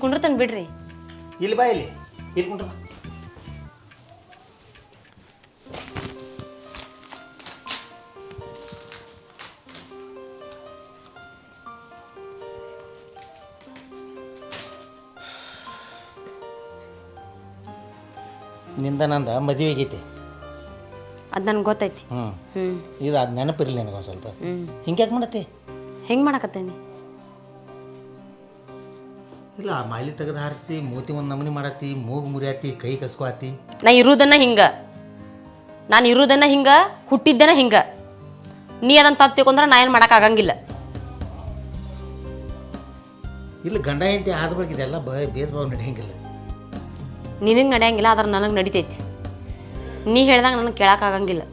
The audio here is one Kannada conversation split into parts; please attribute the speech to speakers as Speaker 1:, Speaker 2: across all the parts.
Speaker 1: ಕುಂಡ್ರತನ್ ಬಿಡ್ರಿ.
Speaker 2: ಇಲ್ಲಿ ಬಾ ಇಲ್ಲಿ ಕುಂಡ್ರ. ನಿಂದ ನಂದ ಮದುವೆ ಆಗೈತಿ.
Speaker 1: ಅದು ನನಗೆ ಗೊತ್ತೈತಿ.
Speaker 2: ಇದು ಅದು ನೆನಪಿರಲಿ ನನಗೆ ಒಂದು ಸ್ವಲ್ಪ. ಹಿಂಗ್ಯಾಕೆ ಮಾಡತ್ತಿ?
Speaker 1: ಹೆಂಗೆ ಮಾಡಕತ್ತೇನಿ?
Speaker 2: ಇಲ್ಲ ಮಾಲಿ ತೆಗೆದು ಹಾರಿಸ್ತಿ, ಮೂತಿ ಒಂದು ನಮೂನಿ ಮಾಡತ್ತಿ, ಮೂಗು ಮುರಿಯಾತಿ, ಕೈ ಕಸ್ಕೊತಿ.
Speaker 1: ನಾನು ಇರುವುದನ್ನ ಹಿಂಗೆ ಹುಟ್ಟಿದ್ದೇನ ಹಿಂಗೆ. ನೀ ಅದನ್ನು ತಪ್ಪು ತಿಳ್ಕೊಂಡ್ರೆ ನಾ ಏನು ಮಾಡೋಕ್ಕಾಗಂಗಿಲ್ಲ.
Speaker 2: ಇಲ್ಲ ಗಂಡ ಹೆಂಡತಿ ಆದ ಬಳಿಕ ಇದೆಲ್ಲ ಭೇದ ಭಾವ ನಡೆಯಂಗಿಲ್ಲ.
Speaker 1: ನಿನಗೆ ನಡೆಯಂಗಿಲ್ಲ, ಆದ್ರೆ ನನಗೆ ನಡಿತೈತಿ. ನೀ ಹೇಳ್ದಂಗೆ ನನಗೆ ಕೇಳೋಕ್ಕಾಗಂಗಿಲ್ಲ.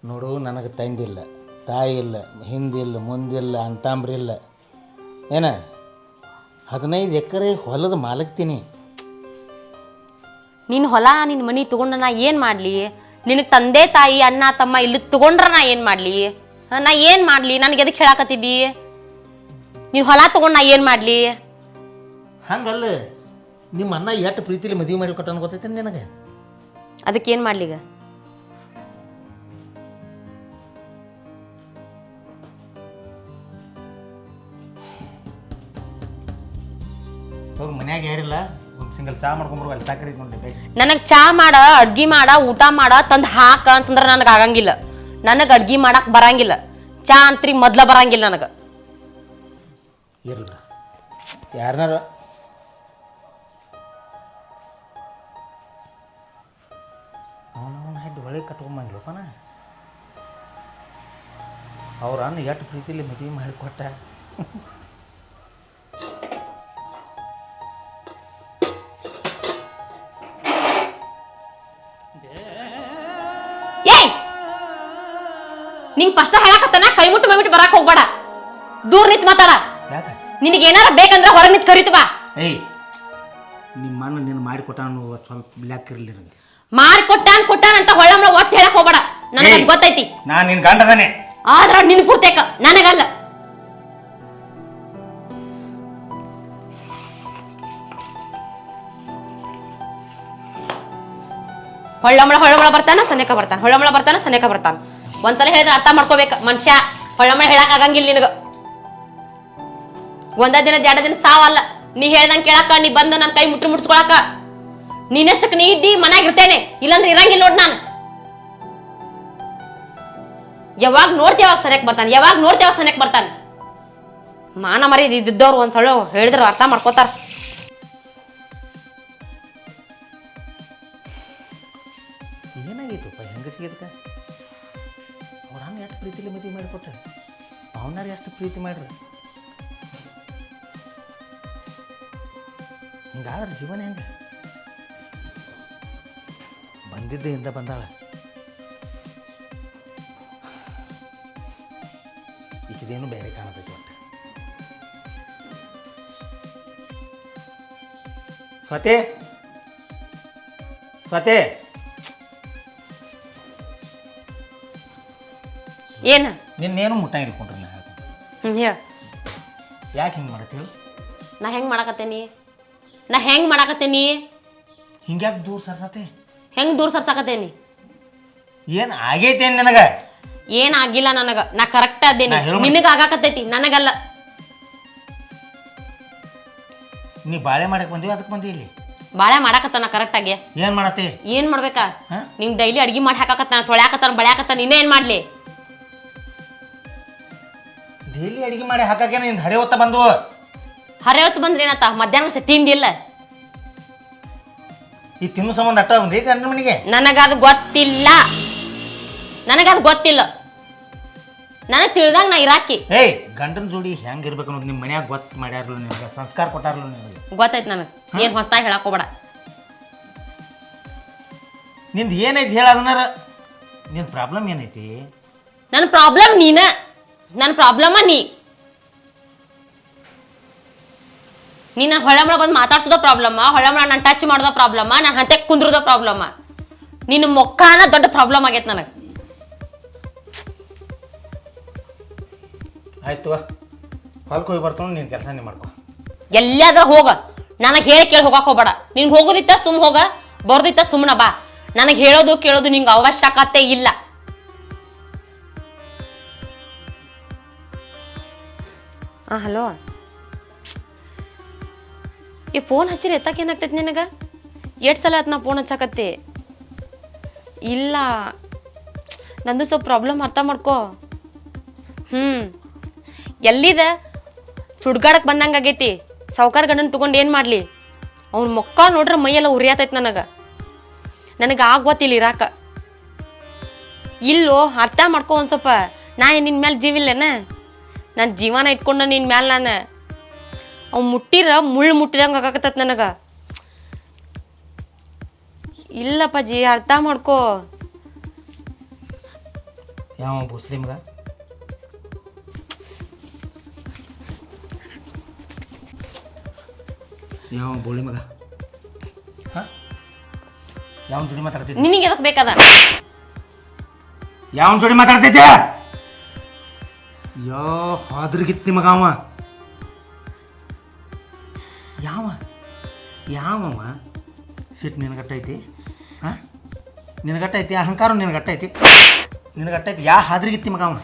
Speaker 2: ನೋಡು, ನನಗೆ ತಂದಿಲ್ಲ, ತಾಯಿ ಇಲ್ಲ, ಹಿಂದಿಲ್ಲ, ಮುಂದಿಲ್ಲ, ಅಂತಾಂಬ್ರಿ ಇಲ್ಲ. ಏನ 15 ಎಕರೆ ಹೊಲದ ಮಾಲಕ್ತೀನಿ.
Speaker 1: ನಿನ್ನ ಹೊಲ ನಿನ್ನ ಮನೆ ತೊಗೊಂಡ್ರೆ ನಾ ಏನು ಮಾಡಲಿ? ನಿನಗೆ ತಂದೆ ತಾಯಿ ಅಣ್ಣ ತಮ್ಮ ಇಲ್ಲಿ ತೊಗೊಂಡ್ರೆ ನಾ ಏನು ಮಾಡಲಿ? ನನಗೆ ಎದಕ್ಕೆ ಹೇಳಾಕತ್ತಿದ್ದಿ? ನೀನು ಹೊಲ ತೊಗೊಂಡು ನಾ ಏನು ಮಾಡಲಿ?
Speaker 2: ಹಂಗಲ್ಲ, ನಿಮ್ಮ ಅಣ್ಣ ಎಷ್ಟು ಪ್ರೀತಿಲಿ ಮದುವೆ ಮಾಡಿ ಕೊಟ್ಟನು ಗೊತ್ತೈತೆ ನಿನಗೆ?
Speaker 1: ಅದಕ್ಕೆ ಏನು ಮಾಡಲಿ ಈಗ?
Speaker 2: ಹೋಗಿ ಮನ್ಯಾಗ ಯಾರಿಲ್ಲ, ಒಂದು ಸಿಂಗಲ್ ಚಾ ಮಾಡ್ಕೊಂಬರು, ಅಲ್ಲಿ ಸಾಕ್ರಿ ನೋಡಿ.
Speaker 1: ನನಗೆ ಚಾ ಮಾಡ, ಅಡ್ಗೆ ಮಾಡ, ಊಟ ಮಾಡ ತಂದು ಹಾಕ ಅಂತಂದ್ರೆ ನನಗೆ ಆಗಂಗಿಲ್ಲ. ನನಗೆ ಅಡ್ಗೆ ಮಾಡಕ್ಕೆ ಬರಂಗಿಲ್ಲ. ಚಾ ಅಂತ್ರಿ ಮೊದ್ಲ ಬರಂಗಿಲ್ಲ ನನಗೆ.
Speaker 2: ಇರಲ್ಲ ಯಾರನ್ನಾರ ಅವನವನ ಹೆಡ್ ಒಳಗೆ ಕಟ್ಕೊಂಬಂಗಿಲ್ಲಪ್ಪನ. ಅವ್ರ ಅನ್ನ ಎಷ್ಟು ಪ್ರೀತಿಲಿ ಮದುವೆ ಮಾಡಿಕೊಟ್ಟ.
Speaker 1: ನಿಂಗೆ ಫಸ್ಟ್ ಹೇಳಕತ್ತನ ಕೈ ಮುಟ್ಟು ಮೈಬಿಟ್ಟು ಬರಕ್ ಹೋಗ್ಬೇಡ, ದೂರ ನಿಂತು ಮಾತಾಡ. ನಿನಗೆ ಏನಾರ ಬೇಕಂದ್ರೆ ಹೊರಗೆ ನಿಂತು ಕರಿತು ಬಾ.
Speaker 2: ಏಯ್, ನಿಮ್ಮ ಅಣ್ಣ ನೀನು ಮಾಡಿಕೊಟ್ಟ ಸ್ವಲ್ಪ ಬ್ಲ್ಯಾಕ್ ಇರಲಿ. ನನಗೆ
Speaker 1: ಕೊಟ್ಟಾನ ಅಂತ ಹೊಳ್ಳಂಬಳ ಒಟ್ಟು ಹೇಳಕ್ ಹೋಗ್ಬೇಡ, ನನಗೆ ಅದು ಗೊತ್ತೈತಿ.
Speaker 2: ನಾನು ನಿನ್ ಗಂಡದಾನೆ,
Speaker 1: ಆದ್ರ ನಿನ್ ಪೂರ್ತೇಕ ನನಗಲ್ಲ. ಹೊಳ್ಳಂಬಳ ಬರ್ತಾನ ಸನೇಕ ಬರ್ತಾನ, ಹೊಳ್ಳಂಬಳ ಬರ್ತಾನ ಸನೇಕ ಬರ್ತಾನ. ಒಂದ್ಸಲ ಹೇಳಿದ್ರೆ ಅರ್ಥ ಮಾಡ್ಕೋಬೇಕ ಮನುಷ್ಯ. ಹೊಳ್ಳಂಬಳ ಹೇಳಕ್ ಆಗಂಗಿಲ್ಲ ನಿನಗ. ಒಂದ ದಿನ 2 ದಿನ ಸಾವಲ್ಲ. ನೀ ಹೇಳ್ದಂಗೆ ಕೇಳಾಕ, ನೀ ಬಂದು ನನ್ನ ಕೈ ಮುಟ್ಸ್ಕೊಳಕ. ನೀನಷ್ಟಕ್ಕೆ ನೀ ಇದ್ದಿ ಮನ್ಯಾಗ ಇರ್ತೇನೆ, ಇಲ್ಲಾಂದ್ರೆ ಇರಂಗಿಲ್ಲ ನೋಡ್. ನಾನು ಯಾವಾಗ ನೋಡ್ತೇವ ಸರಿಯಾಗಿ ಬರ್ತಾನೆ. ಮಾನ ಮರಿ ಇದ್ದವ್ರು ಒಂದ್ಸಲ ಹೇಳಿದ್ರು ಅರ್ಥ ಮಾಡ್ಕೋತಾರ.
Speaker 2: ಏನಾಗಿತ್ತಪ್ಪ ಹೆಂಗಸಿಗೆ? ಅವ್ರ ಅಣ್ಣ ಎಷ್ಟು ಪ್ರೀತಿಲಿ ಮದುವೆ ಮಾಡಿಕೊಟ್ಟ, ಅವನಾರ ಎಷ್ಟು ಪ್ರೀತಿ ಮಾಡ್ರಿ. ಹಿಂಗಾದ್ರೆ ಜೀವನ ಹೆಂಗೆ? ಬಂದಿದ್ದರಿಂದ ಬಂದಾಳ. ಈಗಿದೇನು ಬೇರೆ ಕಾಣತೈತಿ. ಒಟ್ಟು ಸ್ವತೆ
Speaker 1: ಏನ
Speaker 2: ನಿನ್ನೇನು ಮುಟ್ಟ ಇಟ್ಕೊಂಡ್ರಿ. ನಾ ಹೇಳ್ತೀನಿ, ಯಾಕೆ ಹಿಂಗೆ ಮಾಡತ್ತೆ ಹೇಳು?
Speaker 1: ನಾ ಹೆಂಗ್ ಮಾಡಾಕತ್ತೇನಿ?
Speaker 2: ಹಿಂಗ್ಯಾಕೆ ದೂರ ಸರ್ಸತ್ತೆ?
Speaker 1: ಹೆಂಗ್ ದೂರ ಸರ್ಸಾಕತ್ತೇನಿ?
Speaker 2: ಏನು ಆಗೈತೆ ನನಗೆ?
Speaker 1: ಏನ್ ಆಗಿಲ್ಲ ನನಗ. ನಾ ಕರೆಕ್ಟ್ ಅದೇನಿ. ನಿನಗ ಆಗಾಕತ್ತೈತಿ, ನನಗಲ್ಲ.
Speaker 2: ನೀ ಬಾಳೆ ಮಾಡಕ್ ಬಂದೀವಿ, ಅದಕ್ಕೆ ಬಂದಿ. ಇಲ್ಲಿ
Speaker 1: ಬಾಳೆ ಮಾಡಾಕತ್ತಾನ ಕರೆಕ್ಟ್ ಆಗಿ.
Speaker 2: ಏನ್ ಮಾಡತ್ತೆ?
Speaker 1: ಏನ್ ಮಾಡ್ಬೇಕಾ? ನಿಂಗ್ ಡೈಲಿ ಅಡ್ಗಿ ಮಾಡಿ ಹಾಕಾಕತ್ತಾನ, ತೊಳ್ಯಾಕತ್ತಾನ, ಬಳ್ಯಾಕತ್ತಾನ. ಇನ್ನೇನ್ ಮಾಡ್ಲಿ?
Speaker 2: ಡೈಲಿ ಅಡಿಗೆ ಮಾಡಿ ಹಾಕಾಕ ನಿಂದ ಹರೆ ಹೊತ್ತ ಬಂದು.
Speaker 1: ಹರೆ ಹೊತ್ತು ಬಂದ್ರೆ ಏನತ್ತ? ಮಧ್ಯಾಹ್ನ ತಿಂದಿಲ್ಲ.
Speaker 2: ಈ ತಿನ್ನು ಸಂಬಂಧ ಅಟ್ಟ ಬಂದಿ ಗಂಡ ಮನೆಗೆ?
Speaker 1: ನನಗದು ಗೊತ್ತಿಲ್ಲ. ನನಗೆ ತಿಳಿದಾಗ ನಾ ಇರಾಕಿ.
Speaker 2: ಏಯ್, ಗಂಡನ ಜೋಡಿ ಹೆಂಗ್ ಇರ್ಬೇಕು ಅನ್ನೋದು ನಿಮ್ಮ ಮನ್ಯಾಗ ಗೊತ್ತು ಮಾಡ್ಯಾರಲ್ಲ, ನಿನಗೆ ಸಂಸ್ಕಾರ ಕೊಟ್ಟಾರಲ್ಲ. ನಿನಗೆ
Speaker 1: ಗೊತ್ತೈತಿ ನನಗೆ. ಏನು ಹೊಸ್ತಾಗಿ ಹೇಳಕ್ ಹೋಗ್ಬೇಡ.
Speaker 2: ನಿಂದು ಏನೈತಿ ಹೇಳ ಅದನ್ನಾರ. ನಿನ್ನ ಪ್ರಾಬ್ಲಮ್ ಏನೈತಿ?
Speaker 1: ನನ್ನ ಪ್ರಾಬ್ಲಮ್ ನೀನ. ನನ್ನ ಪ್ರಾಬ್ಲಮ ನೀ ನನ್ನ ಹೊಳಮಳ ಬಂದು ಮಾತಾಡ್ಸೋದೋ ಪ್ರಾಬ್ಲಮ್ಮ, ಹೊಳಮಳ ನಾನು ಟಚ್ ಮಾಡೋದೋ ಪ್ರಾಬ್ಲಮ್ಮ, ನಾನು ಹಂತೆ ಕುಂದ್ರದೋ ಪ್ರಾಬ್ಲಮ್ಮ. ನಿನ್ನ ಮೊಕ್ಕಾನ ದೊಡ್ಡ ಪ್ರಾಬ್ಲಮ್ ಆಗೈತೆ ನನಗೆ.
Speaker 2: ಆಯ್ತು, ಹೊಲಕ್ಕೆ ಹೋಗಿ ಬರ್ತಾನೆ, ನೀನು ಕೆಲಸ ನೀ ಮಾಡ್ಕೊ.
Speaker 1: ಎಲ್ಲಾದ್ರ ಹೋಗ, ನನಗೆ ಹೇಳಿ ಕೇಳಿ ಹೋಗಕ್ ಹೋಗ್ಬೇಡ. ನಿನ್ ಹೋಗೋದಿತ್ತ ಸುಮ್ ಹೋಗ, ಬರ್ದಿತ್ತ ಸುಮ್ಮನ ಬಾ. ನನಗೆ ಹೇಳೋದು ಕೇಳೋದು ನಿಂಗೆ ಅವಶ್ಯಕತೆ ಇಲ್ಲ. ಹಲೋ, ಈ ಫೋನ್ ಹಚ್ಚಿರಿ ಎತ್ತಕ್ಕೆ ಏನಾಗ್ತೈತಿ ನಿನಗೆ? ಎಷ್ಟು ಸಲ ಆಯ್ತು ನಾ ಫೋನ್ ಹಚ್ಚಾಕತ್ತಿ? ಇಲ್ಲ, ನಂದು ಸ್ವಲ್ಪ ಪ್ರಾಬ್ಲಮ್ ಅರ್ಥ ಮಾಡ್ಕೋ. ಎಲ್ಲಿದೆ? ಸುಡ್ಗಾಡಕ್ಕೆ ಬಂದಂಗೆ ಆಗೈತಿ. ಸಾವ್ಕಾರ ಗಂಡನ ತೊಗೊಂಡು ಏನು ಮಾಡಲಿ? ಅವ್ನ ಮೊಕ್ಕ ನೋಡ್ರೆ ಮೈಯೆಲ್ಲ ಉರಿಯಾತೈತಿ ನನಗೆ ಆಗ್ವತ್ತಿಲ್ಲ ಇರಾಕ. ಇಲ್ಲೋ, ಅರ್ಥ ಮಾಡ್ಕೊ ಒಂದು ಸ್ವಲ್ಪ. ನಾ ನಿನ್ನ ಮೇಲೆ ಜೀವಿಲ್ಲೇನ? ನನ್ನ ಜೀವನ ಇಟ್ಕೊಂಡ ನಿನ್ನ ಮೇಲೆ ನಾನು. ಅವ್ ಮುಟ್ಟಿರ ಮುಳ್ಳು ಮುಟ್ಟಿದಂಗೆ ಆಗಾಕತ್ತೈತಿ ನನಗೆ. ಇಲ್ಲಪ್ಪಾಜಿ, ಅರ್ಥ ಮಾಡ್ಕೋ.
Speaker 2: ಯಾವ ಮುಸ್ಲಿಮ್ಗ? ಯಾವ ಬೋಳಿ ಮಗ? ಹಾಂ, ಯಾವ ಜೋಡಿ ಮಾತಾಡ್ತಿದ್ದೆ?
Speaker 1: ನಿನಗೆ ಎದಕ್ಕೆ ಬೇಕದ?
Speaker 2: ಯಾವ ಜೋಡಿ ಮಾತಾಡ್ತೈತೆ? ಯೋ ಹಾದ್ರಗಿತ್ತಿ ಮಗ ಅವ. ಯಾವವ ಸಿಟ್ಟು ನಿನಗಟ್ಟೈತಿ? ಹಾಂ, ನಿನಗಟ್ಟೈತಿ ಅಹಂಕಾರ, ನಿನಗಟ್ಟೈತಿ ಯಾ ಹಾದ್ರಿಗಿತ್ತಿ ಮಗ ಅವ?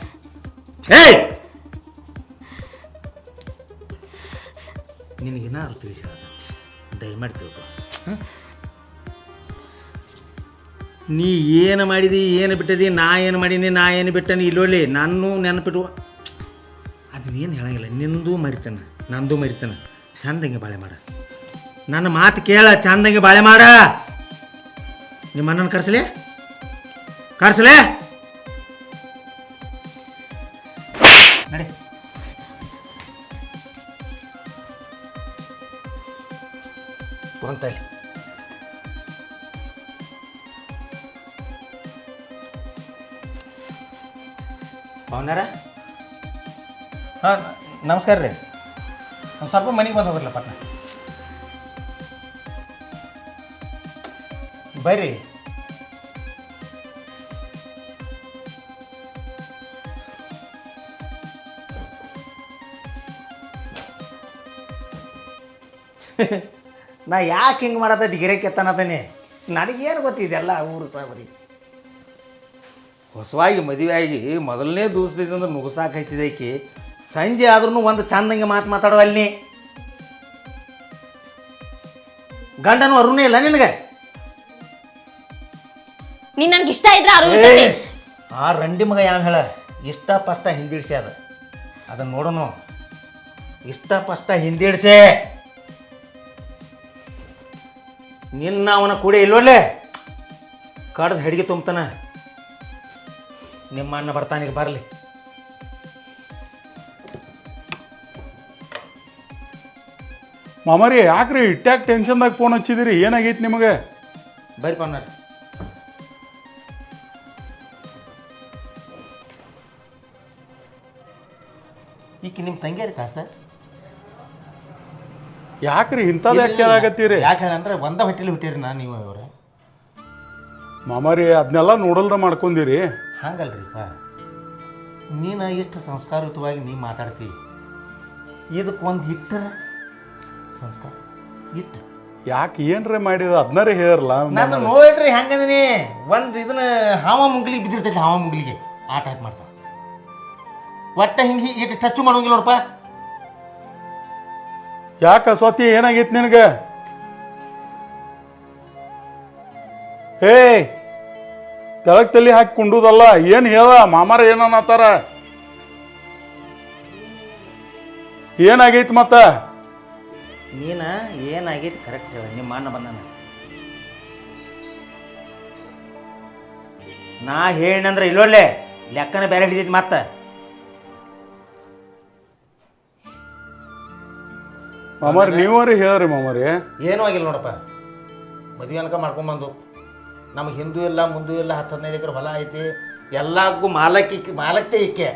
Speaker 2: ಏಯ್, ನಿನಗೇನಾದ್ರು ತಿಳಿಸ ದಯಮಾಡಿ ತಿಳ್ಕೊ. ನೀ ಏನು ಮಾಡಿದಿ, ಏನು ಬಿಟ್ಟದಿ, ನಾ ಏನು ಮಾಡೀನಿ, ನಾ ಏನು ಬಿಟ್ಟನಿ, ಇಲ್ಲೊಳ್ಳಿ ನಾನು ನೆನಪಿಟ್ಟು ಅದನ್ನೇನು ಹೇಳಂಗಿಲ್ಲ. ನಿಂದು ಮರಿತಾನೆ, ನಂದು ಮರಿತಾನೆ. ಚಂದಂಗೆ ಬಾಳೆ ಮಾಡ, ನನ್ನ ಮಾತು ಕೇಳ, ಚಂದಂಗೆ ಬಾಳೆ ಮಾಡ. ನಿಮ್ಮ ಅಣ್ಣನ ಕರ್ಸಲೇ ನಡಿ. ಬಂತಲ್ಲಿ ಅವನಾರ? ಹಾಂ, ನಮಸ್ಕಾರ ರೀ. ಒಂದು ಸ್ವಲ್ಪ ಮನೆಗೆ ಬಂದು ಹೋಗಿರಲ್ಲ ಪಟ್ನ. ಬರ್ರಿ. ನಾ ಯಾಕೆ ಹಿಂಗೆ ಮಾಡತ್ತ ಗಿರಕ್ಕೆ ಎತ್ತಾನತಾನೆ? ನನಗೇನು ಗೊತ್ತಿದೆಲ್ಲ ಊರು ಸಾಬರಿ. ಹೊಸವಾಗಿ ಮದುವೆ ಆಗಿ ಮೊದಲನೇ ದಿವಸದಿಂದ ನುಗ್ಸಾಕೈತಿದೆ ಈಕಿ. ಸಂಜೆ ಆದ್ರೂ ಒಂದು ಚಂದಂಗೆ ಮಾತಾಡೋ ಅಲ್ಲಿ. ಗಂಡನು ಅರುಣೇ ಇಲ್ಲ ನಿನಗೆ?
Speaker 1: ನೀನ್ ನನ್ಗೆ ಇಷ್ಟ ಇದ್ರೆ
Speaker 2: ಆ ರಂಡಿ ಮಗ ಯಾವ ಹೇಳ? ಇಷ್ಟ ಪಷ್ಟ ಹಿಂದಿಡ್ಸಿ ಅದನ್ನು ನೋಡೋನು. ಇಷ್ಟ ಪಷ್ಟ ಹಿಂದಿಡ್ಸೆ ನಿನ್ನ ಅವನ ಕೂಡ ಇಲ್ಲೊಳ್ಳೆ ಕಡ್ದು ಹೆಡ್ಗೆ ತುಂಬ್ತಾನ. ನಿಮ್ಮ ಅಣ್ಣ ಬರ್ತಾನಿಗೆ ಬರಲಿ.
Speaker 3: ಮಾಮಾರಿ, ಯಾಕ್ರಿ ಇಟ್ಟ್ಯಾಕ್ ಟೆನ್ಷನ್ದಾಗ ಫೋನ್ ಹಚ್ಚಿದಿರಿ? ಏನಾಗೈತಿ ನಿಮಗೆ?
Speaker 2: ಬರ್ರಿ ಪಣ್ಣಾರ. ಈಕೆ ನಿಮ್ಮ ತಂಗಿಯರಿ ಕಾಸ?
Speaker 3: ಯಾಕ್ರಿ ಇಂಥದ್ದು ಯಾಕೆ ಕೇಳಾಕತ್ತೀರಿ?
Speaker 2: ಯಾಕೆ ಹೇಳಂದ್ರೆ ಒಂದ ಹೊಟ್ಟೆಲಿ ಹುಟ್ಟಿರಿ ನಾನು ನೀವು ಇವ್ರ
Speaker 3: ಮಾಮಾರಿ. ಅದನ್ನೆಲ್ಲ ನೋಡಲ್ದ ಮಾಡ್ಕೊಂಡಿರಿ.
Speaker 2: ಹಂಗಲ್ರಿಪ್ಪ, ನೀನು ಎಷ್ಟು ಸಂಸ್ಕಾರಯುತವಾಗಿ ನೀ ಮಾತಾಡ್ತಿ. ಇದಕ್ಕೊಂದು ಇಟ್ಟರ ಸಂಸ್ಕಾರ ಇಟ್ಟು
Speaker 3: ಯಾಕೆ ಏನ್ರಿ ಮಾಡಿದ ಅದನ್ನಾರೇ ಹೇಳಲ್ಲ.
Speaker 2: ನಾನು ನೋಡ್ರಿ ಹೆಂಗಂದಿನಿ, ಒಂದು ಇದನ್ನ ಹಾವ ಮುಂಗ್ಲಿಗೆ ಬಿದ್ದಿರ್ತೈತಿ, ಹಾವ ಮುಂಗ್ಲಿಗೆ ಆ ಟೈಪ್ ಮಾಡ್ತಾವ. ಒಟ್ಟ ಹಿಂಗೆ ಇಟ್ಟು ಟಚ್ ಮಾಡೋಂಗಿಲ್ಲ ನೋಡಪ್ಪ.
Speaker 3: ಯಾಕ ಸ್ವತಿ, ಏನಾಗೈತಿ ನಿನಗೆ? ಏಯ್, ತೆಳಗ್ ತಲೆ ಹಾಕಿ ಕುಂಡುದಲ್ಲ. ಏನು ಹೇಳ ಮಾಮಾರ, ಏನನ್ನತ್ತಾರ? ಏನಾಗೈತಿ ಮತ್ತ?
Speaker 2: ನೀನ ಏನಾಗೈತಿ ಕರೆಕ್ಟ್ ಹೇಳ. ನಿಮ್ಮ ಅಣ್ಣ ಬಂದಾನ. ನಾ ಹೇಳಿನಂದ್ರೆ ಇಲ್ಲೊಳ್ಳೆ ಲೆಕ್ಕನ ಬೇರೆ ಹಿಡಿದೈತಿ. ಮತ್ತೆ
Speaker 3: ಮಾಮಾರಿ ನೀವರಿ ಹೇಳ್ರಿ. ಮಾಮಾರಿ
Speaker 2: ಏನೂ ಆಗಿಲ್ಲ ನೋಡಪ್ಪ. ಮದುವೆ ಅನ್ಕ ಮಾಡ್ಕೊಂಬಂದು ನಮಗೆ ಹಿಂದೂ ಇಲ್ಲ ಮುಂದೂ ಇಲ್ಲ. 10-15 ಎಕರೆ ಹೊಲ ಐತಿ. ಎಲ್ಲಕ್ಕೂ ಮಾಲಕ್ಕೆ ಇಕ್ಕೆ.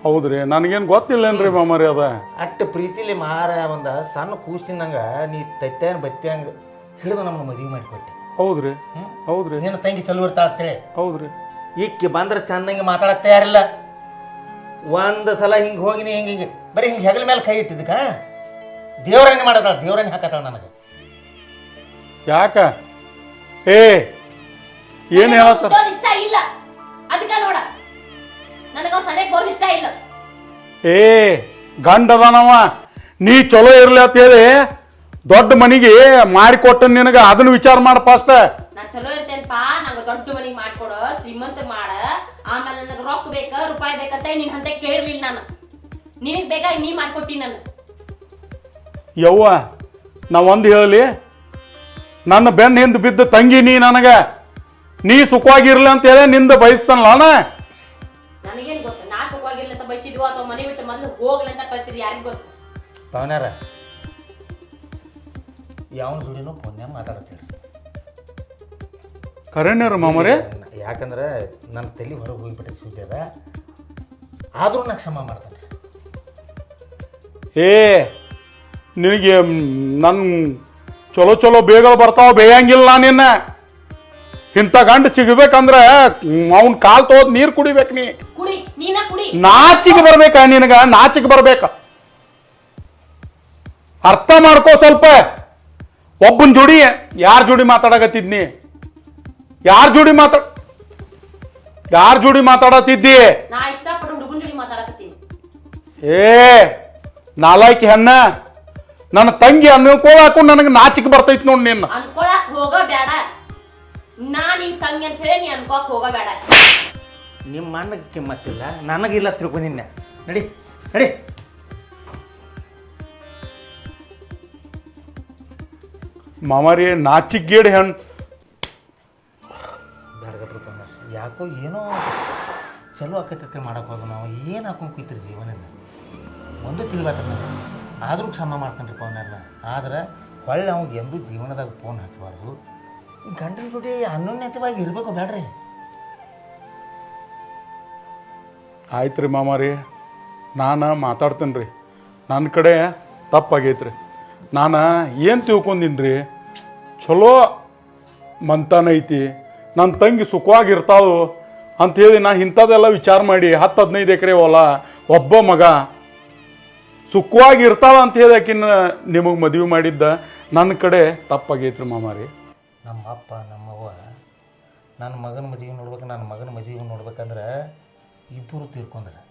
Speaker 3: ಹೌದ್ರಿ, ನನಗೇನು ಗೊತ್ತಿಲ್ಲೇನ್ರಿ ಮಾಮಾರಿ? ಅದ
Speaker 2: ಅಟ್ಟು ಪ್ರೀತಿಲಿ ಮಾರ ಒಂದು ಸಣ್ಣ ಕೂಸಿನಂಗೆ ನೀ ತತ್ತೇನು ಬತ್ತಂಗೆ ಹಿಡಿದು ನಮ್ಮನ್ನು ಮದುವೆ ಮಾಡಿಕೊಟ್ಟೆ.
Speaker 3: ಹೌದ್ರಿ, ಹೌದ್ರಿ.
Speaker 2: ನೀನು ತಂಗಿ ಚಲೋ ಇರ್ತಾ ಅಂತೇಳಿ.
Speaker 3: ಹೌದ್ರಿ.
Speaker 2: ಈಕೆ ಬಂದ್ರೆ ಚಂದಂಗೆ ಮಾತಾಡಕ್ ತಯಾರಿಲ್ಲ. ಒಂದು ಸಲ ಹಿಂಗೆ ಹೋಗಿನಿ ಹಿಂಗೆ ಬರೀ ಹಿಂಗೆ ಹೆಗಲ ಮೇಲೆ ಕೈ ಇಟ್ಟಿದ್ದಕ್ಕ ದೇವ್ರನ್ನೇ ಮಾಡತಾಳ, ದೇವ್ರನ್ನೇ ಹಾಕತ್ತಾಳ ನನಗೆ.
Speaker 3: ಯಾಕ ಏ ಏನು ಹೇಳತ್ತಾರ?
Speaker 1: ಇಷ್ಟ ಇಲ್ಲ ಅದಕ್ಕೆ ನೋಡ ನನಗ ಸಡಕ್ ಬರೋದು ಇಷ್ಟ ಇಲ್ಲ.
Speaker 3: ಏ ಗಂಡ ಅದಾನವ, ನೀ ಚಲೋ ಇರ್ಲಿ ಅಂತ ಹೇಳಿ ದೊಡ್ಡ ಮನಿಗೆ ಮಾಡಿಕೊಟ್ಟ ನಿನಗ ಅದನ್ನ ವಿಚಾರ ಮಾಡ ಫಸ್ಟ್.
Speaker 1: ನಾ ಚಲೋ ಇರ್ತೇನಪ್ಪ, ನಂಗ ದೊಡ್ಡ ಮನಿಗೆ ಮಾಡ್ಕೊಡು, ಶ್ರೀಮಂತ ಮಾಡ, ಆಮೇಲೆ ನನಗೆ ರೊಕ್ಕ ಬೇಕ ರೂಪಾಯಿ ಬೇಕಂತ ನಿನ್ ಹಂತ ಕೇಳಿರ್ಲಿಲ್ಲ ನಾನು. ನಿನಗ್ ಬೇಕಾಗಿ ನೀ ಮಾಡ್ಕೊಟ್ಟಿ ನಾನು.
Speaker 3: ಯವ್ವ ನಾ ಒಂದು ಹೇಳಲಿ, ನನ್ನ ಬೆನ್ನ ಹಿಂದೆ ಬಿದ್ದ ತಂಗಿ ನೀ ನನಗ, ನೀ ಸುಖವಾಗಿರ್ಲಿ ಅಂತ ಹೇಳಿ ನಿಂದ ಬಯಸ್ತಾನಲ್ಲ ಅಣ್ಣ.
Speaker 1: ನನಗೇನ್ ಗೊತ್ತು ನಾ ಸುಖವಾಗಿರ್ಲಿ ಅಂತ ಬಯಸಿದ್ವು ಅಥವಾ ಮನೆ ಬಿಟ್ಟು ಮೊದಲು ಹೋಗ್ಲಿ ಅಂತ ಕಳ್ಸಿದ್ವಿ, ಯಾರಿಗ್ ಗೊತ್ತು?
Speaker 2: ಪವನ್ಯಾರ ಯಾವನ ಜೋಡಿನೂ ಪುಣ್ಯ ಮಾತಾಡ್ತೀರಿ.
Speaker 3: ಕರೆಣ್ಯರು ಮಾಮರೇ,
Speaker 2: ಯಾಕಂದ್ರೆ ನನ್ನ ತಲೆ ಹೊರಗೆ ಹೋಗಿಬಿಟ್ಟೆ ಸುದ್ದಿ ಅದ, ಆದರೂ ನಾ ಕ್ಷಮ ಮಾಡ್ತೇನೆ.
Speaker 3: ಏ ನಿನಗೆ ನನ್ನ ಚಲೋ ಚಲೋ ಬೇಗ ಬರ್ತಾವ, ಬೇಯಂಗಿಲ್ಲ ನಿನ್ನ. ಇಂಥ ಗಂಡ ಸಿಗ್ಬೇಕಂದ್ರೆ ಅವನ್ ಕಾಲ್ ತೋದ್ ನೀರು ಕುಡಿಬೇಕು.
Speaker 1: ಕುಡಿ, ನೀನ ಕುಡಿ.
Speaker 3: ನಾಚಿಗೆ ಬರ್ಬೇಕ ನಿನಗ, ನಾಚಿಗೆ ಬರ್ಬೇಕ. ಅರ್ಥ ಮಾಡ್ಕೋ ಸ್ವಲ್ಪ. ಒಬ್ಬನ ಜೋಡಿ ಯಾರ ಜೋಡಿ ಮಾತಾಡಕತ್ತಿದ್ನಿ? ಯಾರ ಜೋಡಿ ಮಾತಾಡತ್ತಿದ್ದಿ?
Speaker 1: ನಾ ಇಷ್ಟಪಟ್ಟು ಹುಡುಗನ ಜೋಡಿ ಮಾತಾಡಕತ್ತೀನಿ.
Speaker 3: ಏ ನಾಲಾಯ್ಕಿ ಹೆಣ್ಣ, ನನ್ನ ತಂಗಿ ಅನ್ಕೋಳಾಕು ನನಗೆ ನಾಚಿಕೆ ಬರ್ತೈತಿ ನೋಡಿ. ನಿನ್ನ
Speaker 1: ಅನ್ಕೊಳಕ್ ಹೋಗ ಬೇಡ, ನಾ ನಿನ್ ತಂಗಿ ಅಂತ ಹೇಳಿ ನೀ ಅನ್ಕೋಕ್ ಹೋಗ ಬೇಡ.
Speaker 2: ನಿಮ್ಮ ಅಣ್ಣಗೆ ಕಿಮ್ಮತ್ತಿಲ್ಲ, ನನಗಿಲ್ಲ ತಿಳ್ಕೊಂಡಿನ. ನಡಿ ನಡಿ.
Speaker 3: ಮಾಮಾರಿ ನಾಚಿಗೇಡಿ ಹೆಣ್ಣು.
Speaker 2: ಬೇಡಗಟ್ರಪ್ಪ, ಯಾಕೋ ಏನೋ ಚಲೋ ಆಕೈತೆ ಮಾಡಕ್ಕೆ ಹೋಗ, ನಾವು ಏನು ಹಾಕೊಂಡು ಕುಯ್ತೀರಿ ಜೀವನದ ಒಂದು ತಿಳಿಬಾತ. ಆದರೂ ಕ್ಷಮ ಮಾಡ್ತಾನೆ ರೀ ಪವನ್ಯಾರನ್ನ. ಆದ್ರೆ ಹೊಳ್ಳಿ ಅವಾಗ ಎಂದೂ ಜೀವನದಾಗ ಫೋನ್ ಹಚ್ಚಬಾರ್ದು. ಗಂಡನ ಜೋಡಿ ಅನ್ಯೋನ್ಯತವಾಗಿ ಇರಬೇಕು, ಬೇಡ್ರಿ.
Speaker 3: ಆಯ್ತು ರೀ ಮಾಮಾರಿ, ನಾನು ಮಾತಾಡ್ತೇನೆ ರೀ. ನನ್ನ ಕಡೆ ತಪ್ಪಾಗೈತ್ರಿ. ನಾನು ಏನು ತಿಳ್ಕೊಂಡಿನಿ ರೀ, ಚಲೋ ಮಂತಾನ ಐತಿ, ನನ್ನ ತಂಗಿ ಸುಖವಾಗಿರ್ತಾಳು ಅಂಥೇಳಿ ನಾನು ಇಂಥದ್ದೆಲ್ಲ ವಿಚಾರ ಮಾಡಿ 10-15 ಎಕರೆ ಹೊಲ, ಒಬ್ಬ ಮಗ, ಸುಖವಾಗಿರ್ತಾಳ ಅಂತ ಹೇಳಿ ಆಕಿನ ನಿಮಗೆ ಮದುವೆ ಮಾಡಿದ್ದ ನನ್ನ ಕಡೆ ತಪ್ಪಾಗೈತ್ರಿ ಮಾಮಾರಿ.
Speaker 2: ನಮ್ಮ ಅಪ್ಪ ನಮ್ಮವ್ವ ನನ್ನ ಮಗನ ಮದುವೆ ನೋಡ್ಬೇಕು, ನನ್ನ ಮಗನ ಮದುವೆ ನೋಡ್ಬೇಕಂದ್ರೆ ಇಬ್ಬರು ತೀರ್ಕೊಂಡ್ರೆ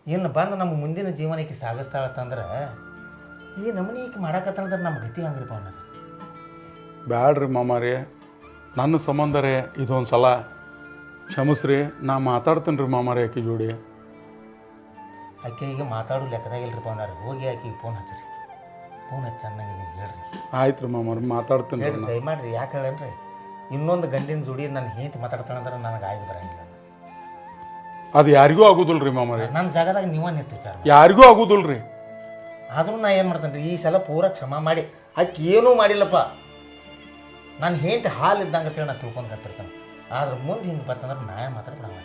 Speaker 2: ಏನು ಬಂದು ನಮ್ಮ ಮುಂದಿನ ಜೀವನಕ್ಕೆ ಸಾಗಿಸ್ತಾಳತ್ತಂದ್ರೆ ಈ ನಮ್ಮನೆ ಈಕೆ ಮಾಡಾಕತ್ತಂದ್ರೆ ನಮ್ಮ ಗತಿ ಹಂಗ್ರಿಪ್ಪ ಅವನ.
Speaker 3: ಬ್ಯಾಡ್ರಿ ಮಾಮಾರಿ, ನನ್ನ ಸಂಬಂಧ ರೀ ಇದೊಂದು ಸಲ ಕ್ಷಮಿಸ್ರಿ. ನಾ ಮಾತಾಡ್ತೇನೆ ರೀ ಮಾಮಾರಿ ಆಕಿ ಜೋಡಿ.
Speaker 2: ಆಕೆ ಈಗ ಮಾತಾಡೋ ಲೆಕ್ಕದಾಗಿಲ್ರಿಪ್ಪ ಅವನಾರ. ಹೋಗಿ ಆಕೆಗೆ ಫೋನ್ ಹಚ್ಚಿರಿ, ಫೋನ್ ಹಚ್ಚಿ ಚೆನ್ನಾಗಿ ನೀವು ಹೇಳ್ರಿ.
Speaker 3: ಆಯ್ತು ರೀ ಮಾಮಾರಿ, ಮಾತಾಡ್ತೇನೆ
Speaker 2: ಹೇಳ್ರಿ, ದಯಮಾಡ್ರಿ. ಯಾಕೆ ಹೇಳನ್ರಿ, ಇನ್ನೊಂದು ಗಂಡಿನ ಜೋಡಿ ನನ್ನ ಹೆಂಡತಿ ಮಾತಾಡ್ತಾಳಂದ್ರೆ ನನಗೆ ಆಗಿ ಬರಂಗಿಲ್ಲ.
Speaker 3: ಅದು ಯಾರಿಗೂ ಆಗೋದಿಲ್ಲ ರೀ ಮಾಮಾರಿ.
Speaker 2: ನನ್ನ ಜಾಗದಾಗ ನೀವ ನಿಂತು ವಿಚಾರ
Speaker 3: ಯಾರಿಗೂ ಆಗೋದಿಲ್ಲ ರೀ.
Speaker 2: ಆದರೂ ನಾ ಏನು ಮಾಡ್ತೇನೆ ರೀ, ಈ ಸಲ ಪೂರ ಕ್ಷಮ ಮಾಡಿ. ಆಕೆ ಏನೂ ಮಾಡಿಲ್ಲಪ್ಪ, ನಾನು ಹೆಂಡತಿ ಹಾಲು ಇದ್ದಂಗೆ ಅಂತೇಳಿ ನಾನು ತಿಳ್ಕೊಂಡು ಕಪ್ಪಿರ್ತೇನೆ. ಆದ್ರೆ ಮುಂದೆ ಹಿಂಗೆ ಬರ್ತಂದ್ರೆ ನಾ ಮಾತ್ರ ಬಿಡೋಣ.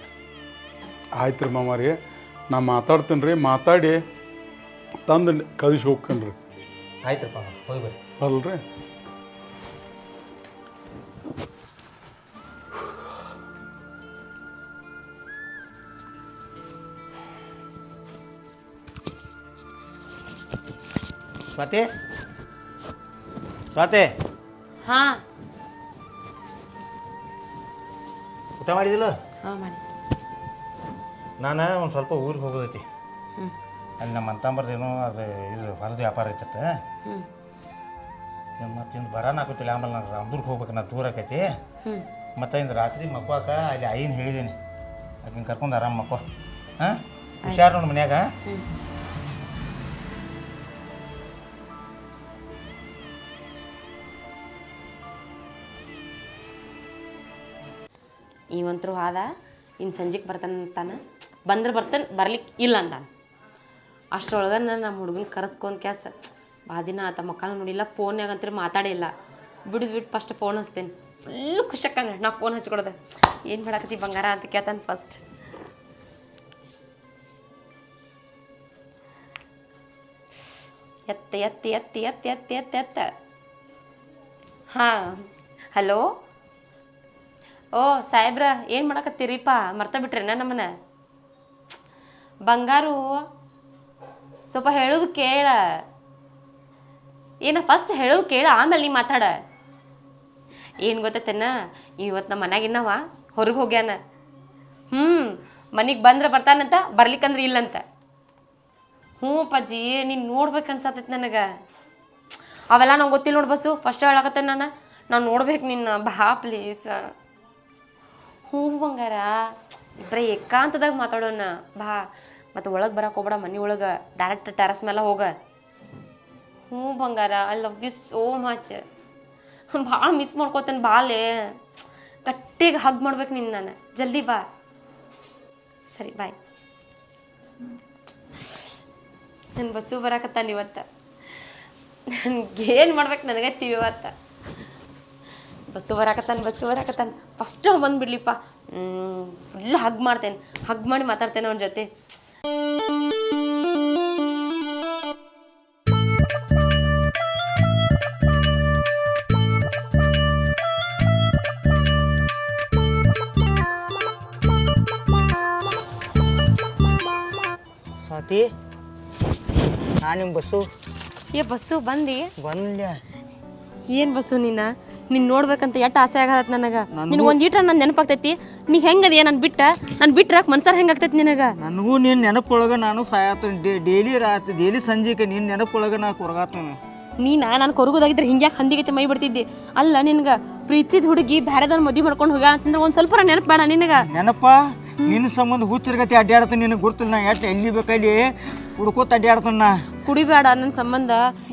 Speaker 3: ಆಯ್ತು ರೀ ಮಾಮಾರಿ, ನಾ ಮಾತಾಡ್ತೇನೆ ರೀ. ಮಾತಾಡಿ ತಂದು ಕಳಿಸಿ ಹೋಗ್ತೇನೆ ರೀ.
Speaker 2: ಆಯ್ತಪ್ಪ, ಹೋಗಿ ಬರ್ರಿ.
Speaker 3: ಅಲ್ರಿ
Speaker 2: ಸ್ವಾತಿ, ಸ್ವಾತಿ,
Speaker 1: ಹಾ
Speaker 2: ಊಟ ಮಾಡಿದಿಲ್ಲ?
Speaker 1: ಹಾ ಮಾಡಿ.
Speaker 2: ನಾನು ಒಂದು ಸ್ವಲ್ಪ ಊರಿಗೆ ಹೋಗೋದೈತಿ. ಅಲ್ಲಿ ನಮ್ಮ ಅಂತಂಬರ್ದೇನೋ ಅದು ಇದು ಹೊಲದ ವ್ಯಾಪಾರ ಐತತ್ತ. ಮತ್ತು ಇಂದು ಬರೋಣ ಹಾಕೋತಿಲ್ಲ. ಆಮೇಲೆ ನಾನು ರಾಮದುರ್ಗ ಹೋಗ್ಬೇಕು, ನಾನು ದೂರ ಆಕೈತಿ. ಮತ್ತು ಇಂದು ರಾತ್ರಿ ಮಕ್ವಾಕ ಅಲ್ಲಿ ಆಯಿನ ಹೇಳಿದ್ದೀನಿ, ಆಕಿನ ಕರ್ಕೊಂಡು ಆರಾಮ ಮಕ್ಕೋ. ಹಾಂ, ಹುಷಾರು ನೋಡಿ ಮನ್ಯಾಗ.
Speaker 1: ಇವಂತರೂ ಆದ ಇನ್ನು ಸಂಜೆಗೆ ಬರ್ತಾನಂತಾನೆ. ಬಂದ್ರೆ ಬರ್ತಾನೆ, ಬರ್ಲಿಕ್ಕೆ ಇಲ್ಲ ಅಂತಾನೆ. ಅಷ್ಟರೊಳಗೆ ನಮ್ಮ ಹುಡುಗನ ಕರೆಸ್ಕೊಂಡ್ ಕ್ಯಾಸ ಭಾಳ ದಿನ ಆತ ಮಕ್ಕಳು ನೋಡಿಲ್ಲ, ಫೋನ್ಯಾಗ ಅಂತೇಳಿ ಮಾತಾಡಿಲ್ಲ. ಬಿಟ್ಟು ಫಸ್ಟ್ ಫೋನ್ ಹಚ್ತೇನೆ. ಫುಲ್ಲು ಖುಷಿಯಾಕಂಗ ನಾ ಫೋನ್ ಹಚ್ಕೊಡ್ದೆ. ಏನು ಮಾಡಾಕತ್ತಿ ಬಂಗಾರ ಅಂತ ಕೇಳ್ತಾನೆ ಫಸ್ಟ್. ಎತ್ತ ಎತ್ತ ಎತ್ತ ಎತ್ತ ಎತ್ತ ಎತ್ತ ಎತ್ತ. ಹಾಂ, ಹಲೋ. ಓ ಸಾಹೇಬ್ರ, ಏನು ಮಾಡಕತ್ತೀರಿಪ್ಪ? ಮರ್ತ ಬಿಟ್ರೇನ ನಮ್ಮನ್ನ? ಬಂಗಾರು ಸ್ವಲ್ಪ ಹೇಳೋದು ಕೇಳ. ಏನ ಫಸ್ಟ್ ಹೇಳೋದು ಕೇಳ, ಆಮೇಲೆ ನೀ ಮಾತಾಡ. ಏನು ಗೊತ್ತೈತೇನ, ಇವತ್ತು ನಮ್ಮ ಮನ್ಯಾಗಿನ್ನವ ಹೊರಗೆ ಹೋಗ್ಯಾನ. ಮನೆಗೆ ಬಂದ್ರೆ ಬರ್ತಾನಂತ, ಬರ್ಲಿಕ್ಕಂದ್ರೆ ಇಲ್ಲಂತ. ಹ್ಞೂ ಅಪ್ಪಾಜಿ, ನೀನು ನೋಡ್ಬೇಕು ಅನ್ಸತ್ತೈತೆ ನನಗೆ. ಅವೆಲ್ಲ ನಂಗೆ ಗೊತ್ತಿಲ್ಲ ನೋಡಿ ಬಸ್ಸು, ಫಸ್ಟ್ ಹೇಳಕತ್ತೆ ನಾನು ನೋಡ್ಬೇಕು ನಿನ್ನ, ಬಾ ಪ್ಲೀಸ್. ಹ್ಞೂ ಬಂಗಾರ, ಇಬ್ಬರೇ ಏಕಾಂತದಾಗ ಮಾತಾಡೋಣ ಬಾ. ಮತ್ತು ಒಳಗೆ ಬರಕ್ಕೆ ಹೋಗ್ಬೇಡ, ಮನೆ ಒಳಗೆ ಡೈರೆಕ್ಟ್ ಟೆರಸ್ ಮೇಲೆ ಹೋಗ. ಹ್ಞೂ ಬಂಗಾರ, I love you so much. ಭಾಳ ಮಿಸ್ ಮಾಡ್ಕೋತೇನೆ, ಬಾಲೆ ಗಟ್ಟಿಗೆ ಹಗ್ ಮಾಡ್ಬೇಕು ನಿನ್ನ ನಾನು. ಜಲ್ದಿ ಬಾ. ಸರಿ ಬಾಯ್. ನನ್ನ ಬಸ್ಸು ಬರಾಕತ್ತಾನ ಇವತ್ತು. ನನಗೇನು ಮಾಡ್ಬೇಕು ನನಗತ್ತೀವಿ ಇವತ್ತು. ಬಸ್ಸು ಬರಾಕತ್ತಾನ. ಫಸ್ಟ್ ಬಂದುಬಿಡ್ಲಿಪ್ಪ. ಫುಲ್ ಹಗ್ ಮಾಡ್ತೇನೆ, ಹಗ್ ಮಾಡಿ ಮಾತಾಡ್ತೇನೆ ಅವನ ಜೊತೆ.
Speaker 4: ಸ್ವಾತಿ, ನಾನು ನಿಮ್ಮ ಬಸ್ಸು
Speaker 1: ಬಸ್ಸು ಬಂದು
Speaker 4: ಬಂದ್ಯ.
Speaker 1: ಏನು ಬಸ್ಸು ನಿನ್ನ ನೋಡ್ಬೇಕಂತ ಎಷ್ಟು ಆಸೆ ಆಗತ್ತೆ ನನಗೆ. ನಿನಗೆ ಒಂದು ಈಟ್ರ ನನ್ನ ನೆನಪಾಗ್ತೈತಿ. ನೀ ಹೆಂಗದ ನಾನು ಬಿಟ್ರೆ ಮನ್ಸಾರ ಹೆಂಗಾಗ್ತೈತಿ ನಿನಗೆ?
Speaker 4: ನನಗೂ ನೀನು ನೆನಪೊಳಗೆ ನಾನು ಸಾಯತ್ತೇನೆ. ಡೈಲಿ ಸಂಜೆಗೆ ನೀನು ನೆನಪೊಳಗೆ ನಾ ಕೊರಗಾತೇನೆ.
Speaker 1: ನಾನು ಕೊರಗೋದಾಗಿದ್ರೆ ಹಿಂಗ್ಯಾಕೆ ಹಂದಿಗೈತೆ ಮೈ ಬಿಡ್ತಿದ್ದೆ. ಅಲ್ಲ ನಿನಗೆ ಪ್ರೀತಿದ ಹುಡುಗಿ ಬ್ಯಾರೆದವ್ರ ಮದುವೆ ಮಾಡ್ಕೊಂಡು ಹೋಗ್ಯಾ ಅಂತಂದ್ರೆ ಒಂದು ಸ್ವಲ್ಪ ನೆನಪು ಬೇಡ ನಿನಗೆ?
Speaker 4: ನೆನಪ ನಿನ್ನ ಸಂಬಂಧ ಹುಚ್ಚರ್ಗತಿ ಅಡ್ಡಾಡ್ತಾನೆ. ನಿನಗೆ ಗೊತ್ತಿಲ್ಲ ನಾ ಎಷ್ಟು ಎಲ್ಲಿ ಬೇಕಲ್ಲಿ ಹುಡ್ಕೋತ ಅಡ್ಡಾಡ್ತಾನ.
Speaker 1: ಕುಡಿಬೇಡ ನನ್ನ ಸಂಬಂಧ.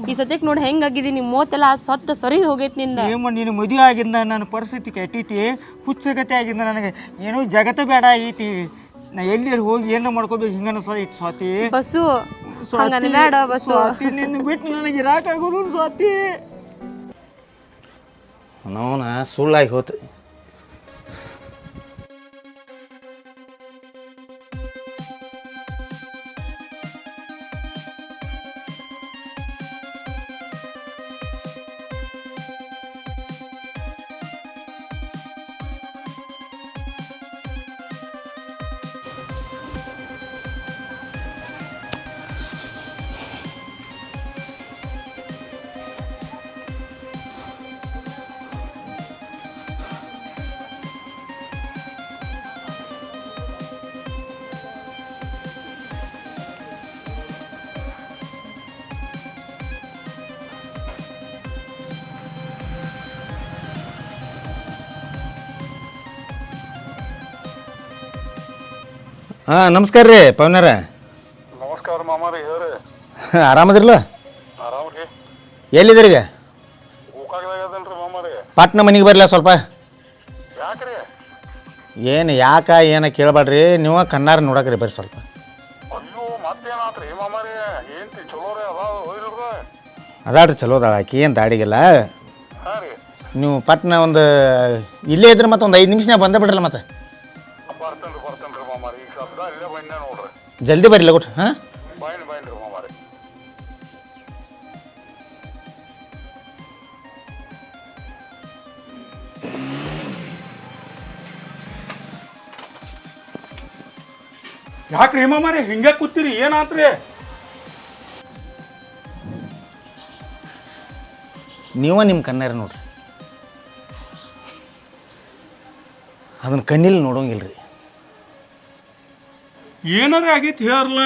Speaker 1: ಈ ಸದ್ಯಕ್ಕೆ ನೋಡಿ ಹೆಂಗಾಗಿದ್ದೀನಿ, ಮೂವತ್ತೆಲ್ಲ ಸೊತ್ತ ಸರಿ ಹೋಗೈತಿ ನಿಂದ.
Speaker 4: ಏನು ನೀನು ಮದುವೆ ಆಗಿಂದ ನನ್ನ ಪರಿಸ್ಥಿತಿ ಕೆಟ್ಟೈತಿ, ಹುಚ್ಚರ್ಗತಿ ಆಗಿಂದ ನನಗೆ ಏನೋ ಜಗತ್ತ ಬೇಡ ಐತಿ. ನಾ ಎಲ್ಲಿ ಹೋಗಿ ಏನೋ ಮಾಡ್ಕೋಬೇಕು ಹಿಂಗ ಅನ್ಸೈತಿ ಸ್ವಾತಿ.
Speaker 1: ಬಸ್ಸು ಬೇಡ ಬಸ್ಸು.
Speaker 4: ನಿನ್ನ ಬಿಟ್ಟು ನನಗೆ ಇರಾಕಾಗೋದು ಸ್ವಾತಿ.
Speaker 2: ಅವನ ಸುಳ್ಳಾಗಿ ಹೋತು. ಹಾಂ ನಮಸ್ಕಾರ ರೀ ಪವನರ.
Speaker 3: ನಮಸ್ಕಾರ ಮಾಮಾರಿ, ಹೇಳ್ರಿ.
Speaker 2: ಆರಾಮದಿರಲ್ಲ?
Speaker 3: ಆರಾಮ್ರಿ.
Speaker 2: ಎಲ್ಲಿದ್ದೀರೀಗ?
Speaker 3: ಗೋಕಾಕದಾಗದಲ್ರಿ ಮಾಮಾರಿ.
Speaker 2: ಪಟ್ನ ಮನೆಗೆ ಬರಲ್ಲ ಸ್ವಲ್ಪ.
Speaker 3: ಯಾಕ್ರಿ?
Speaker 2: ಏನು ಕೇಳಬೇಡ್ರಿ, ನೀವು ಕಣ್ಣಾರ ನೋಡಕ್ರಿ ಬರ್ರಿ ಸ್ವಲ್ಪ.
Speaker 3: ಅಯ್ಯೋ ಮತ್ತೇನಾತ್ರಿ ಮಾಮಾರಿ? ಏನ್ತಿ ಚಲೋ ರೀ ಅದ
Speaker 2: ಅದಾಡ್ರಿ ಚಲೋ ಅದಾಳ ಆಕಿ, ಏನು ದಾಡಿಗೆಲ್ಲ.
Speaker 3: ಹಾಂ ರೀ.
Speaker 2: ನೀವು ಪಟ್ನ ಒಂದು ಇಲ್ಲೇ ಇದ್ರೆ ಮತ್ತೆ ಒಂದು 5 ನಿಮಿಷನಾಗ ಬಂದೇ ಬಿಡ್ರಲ್ಲ ಮತ್ತೆ.
Speaker 3: ಬರ್ತೇನ್ರಿ ಮಾಮಾರಿ. ಈಗ ಸದ್ದ ಇಲ್ಲೇ ಬಂದೆ ನೋಡ್ರಿ.
Speaker 2: ಜಲ್ದಿ ಬರ್ರಿ ಲಗುಟ್. ಹಾಂ
Speaker 3: ಬೈನ್ರಿ ಮಾಮಾರಿ. ಯಾಕ್ರಿ ಮಾಮಾರಿ ಹಿಂಗೆ ಕೂತೀರಿ? ಏನಾತ್ರಿ?
Speaker 2: ನೀವ ನಿಮ್ಮ ಕಣ್ಣಾರ ನೋಡ್ರಿ, ಅದನ್ನ ಕಣ್ಣಿಲ್ಲಿ ನೋಡೋಂಗಿಲ್ರಿ.
Speaker 3: ಏನಾರ ಆಗೈತಿ ಹೇಳಲ್ಲ.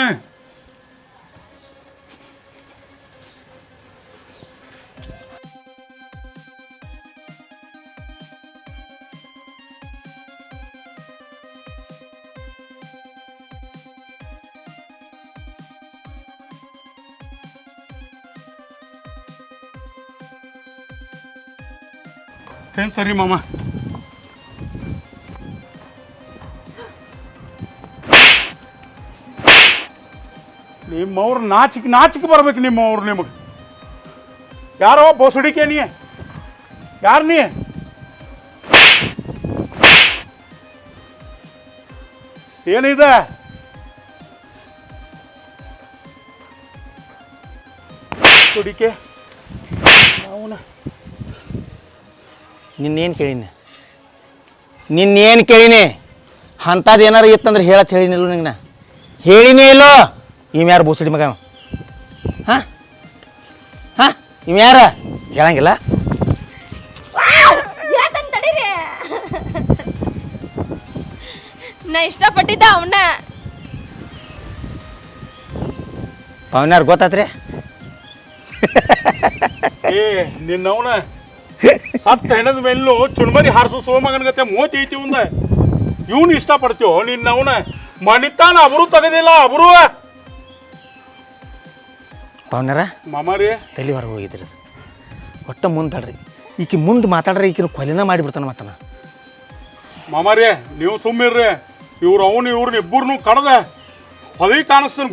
Speaker 3: ಏನು ಸರಿ ಮಾಮ? ನಿಮ್ಮವ್ರು ನಾಚಿಕೆ ಬರ್ಬೇಕು. ನಿಮ್ಮವ್ರು ನಿಮಗೆ ಯಾರೋ ಬೋಸುಡಿಕೆ ನೀ? ಯಾರು ನೀ? ಏನಿದೆ? ಸುಡಿಕೆ ಅವನ
Speaker 2: ನಿನ್ನೇನು ಕೇಳೀನಿ ಅಂಥದ್ದು ಏನಾರು ಇತ್ತಂದ್ರೆ ಹೇಳತ್ ಹೇಳಿನಿಲ್ಲ ನಿಂಗೆ ನಾ. ಹೇಳಿನೇ ಇಲ್ಲೋ ಇವ್ ಯಾರು ಬೋಸಡಿ ಮಗ ಹಾಂ ಹಾಂ ಇವ್ ಯಾರ ಹೇಳಂಗಿಲ್ಲ
Speaker 1: ನಾ ಇಷ್ಟಪಟ್ಟಿದ್ದ ಅವನ್ನ
Speaker 2: ಪವನ್ಯಾರು ಗೊತ್ತಾತ್ರಿ
Speaker 3: ಏ ನಿನ್ನವನ ಸತ್ತ ಹೆಣದ ಮೇಲೂ ಚುಣ್ಮರಿ ಹಾರಿಸೋ ಸೋಮಗನ ಗತೆ ಮೋತಿ ಐತಿ ಒಂದ ಇವನು ಇಷ್ಟಪಡ್ತೀವೋ ನಿನ್ನವನ ಮಣಿತಾನ ಅಬ್ರು ತೆಗದಿಲ್ಲ ಅಬ್ರು
Speaker 2: ಪವನ್ಯಾರ
Speaker 3: ಮಾಮಾರಿ
Speaker 2: ತಲೆ ಹೊರಗೆ ಹೋಗಿದ್ರಿ ಅದು ಒಟ್ಟ ಮುಂದೆ ತಡ್ರಿ ಈಕಿ ಮುಂದೆ ಮಾತಾಡ್ರಿ ಈಕಿನ ಕೊಲೆನ ಮಾಡಿಬಿಡ್ತಾನ ಮತ್ತನ
Speaker 3: ಮಾಮಾರಿ ನೀವು ಸುಮ್ಮಿರ್ರಿ ಇವ್ರು ಅವನು ಇವ್ರನ್ನ ಇಬ್ಬರನ್ನು ಕಡ್ದ ಹೊಲಿ ಕಾಣಿಸ್ತಾನ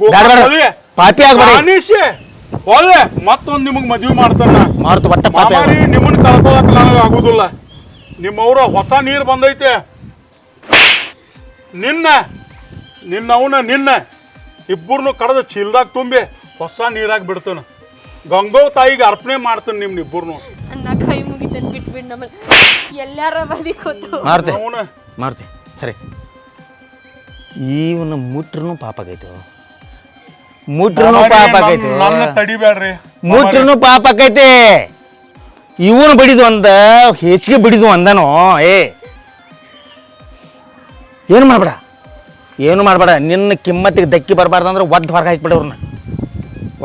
Speaker 2: ಪಾಪಿ ಆಗ್ಬೇಡಿ
Speaker 3: ಅನಿಶೆ ಹೊಲೆ ಮತ್ತೊಂದು ನಿಮಗೆ ಮದ್ವೆ ಮಾಡ್ತಾನ
Speaker 2: ಮಾರುತ ಒಟ್ಟ ಪಾಪಿ
Speaker 3: ಮಾಮಾರಿ ನಿಮ್ಮನ್ನ ಕಳ್ಕೊಳಕ್ ನನಗೆ ಆಗುದಿಲ್ಲ ನಿಮ್ಮವ್ರ ಹೊಸ ನೀರು ಬಂದೈತೆ ನಿನ್ನ ಇಬ್ಬರನ್ನು ಕಡ್ದ ಚೀಲ್ದಾಗ ತುಂಬಿ ಹೊಸ ನೀರಾಗಿ ಬಿಡ್ತಾನ ಗಂಗೋವ್ ತಾಯಿಗೆ ಅರ್ಪಣೆ ಮಾಡ್ತಾನೆ ನಿಮ್ನಿಬ್ಬರನ್ನು
Speaker 1: ನಾ ಕೈ ಮುಗಿತೇನೆ ಬಿಟ್ಬಿಟ್ಟು ನಮ್ಮಲ್ಲಿ ಎಲ್ಲಾರ ಬದಿ ಕೂತು
Speaker 2: ಮಾರುತಿ ಸರಿ ಇವನ ಮುಟ್ರೂ ಪಾಪ ಆಗೈತು ಮುಟ್ರೂ ಪಾಪ ಆಗೈತು
Speaker 3: ನನ್ನ ತಡಿಬೇಡ್ರಿ
Speaker 2: ಮುಟ್ರೂ ಪಾಪ ಆಕೈತೆ ಇವನು ಬಿಡಿದು ಅಂದ ಹೆಚ್ಚಿಗೆ ಬಿಡಿದು ಅಂದನೋ ಏನು ಮಾಡಬೇಡ ನಿನ್ನ ಕಿಮ್ಮತ್ತಿಗೆ ಧಕ್ಕಿ ಬರಬಾರ್ದು ಅಂದ್ರೆ ಒದ್ದು ಹೊರಗೆ ಹಾಕಿಬಿಡವ್ರನ್ನ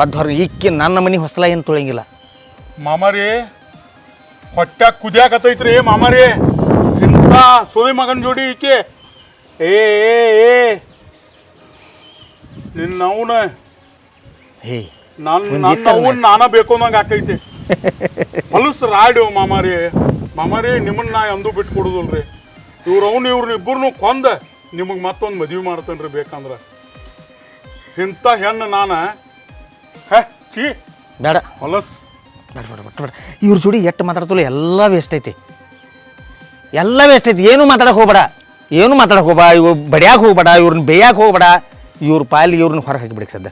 Speaker 2: ಒದ್ದು ಹೊರಗೆ ಈಕಿ ನನ್ನ ಮನೆ ಹೊಸಲ ಏನು ತೊಳಂಗಿಲ್ಲ
Speaker 3: ಮಾಮಾರಿ ಹೊಟ್ಟೆ ಕುದಿಯಾಕತ್ತೈತ್ರಿ ಮಾಮಾರಿ ಇಂಥ ಸುಳಿ ಮಗನ ಜೋಡಿ ಈಕೆ ಏ ನಿನ್ನವನ ನಾನ ಬೇಕು ಅನ್ನಂಗೆ ಆಕೈತಿ ಹೊಲಸು ರಾಡ್ಯವ ಮಾಮಾರಿ ನಿಮ್ಮನ್ನ ನಾ ಎಂದೂ ಬಿಟ್ಟು ಕೊಡುದಿಲ್ರಿ ಇವ್ರನ್ನ ಇಬ್ಬರನ್ನು ಕೊಂದ ನಿಮಗೆ ಮತ್ತೊಂದು ಮದುವೆ ಮಾಡ್ತೇನ್ರಿ ಬೇಕಂದ್ರೆ ಇಂಥ ಹೆಣ್ಣು ನಾನು
Speaker 2: ಬೇಡ
Speaker 3: ಹೊಲಸ್
Speaker 2: ಬೇಡ ಇವ್ರ ಜೋಡಿ ಎಷ್ಟು ಮಾತಾಡ್ತಲ್ಲ ಎಲ್ಲ ವೇಸ್ಟ್ ಐತಿ ಏನು ಮಾತಾಡಕ್ಕೆ ಹೋಗ್ಬೇಡ ಇವ್ ಬಡಿಯಾಕೆ ಹೋಗ್ಬೇಡ ಇವ್ರನ್ನ ಬೇಯಕ್ಕೆ ಹೋಗ್ಬೇಡ ಇವ್ರ ಪಾಲಿಗೆ ಇವ್ರನ್ನ ಹೊರಗೆ ಹಾಕಿಬಿಡಕ್ಕೆ ಸದ್ಯ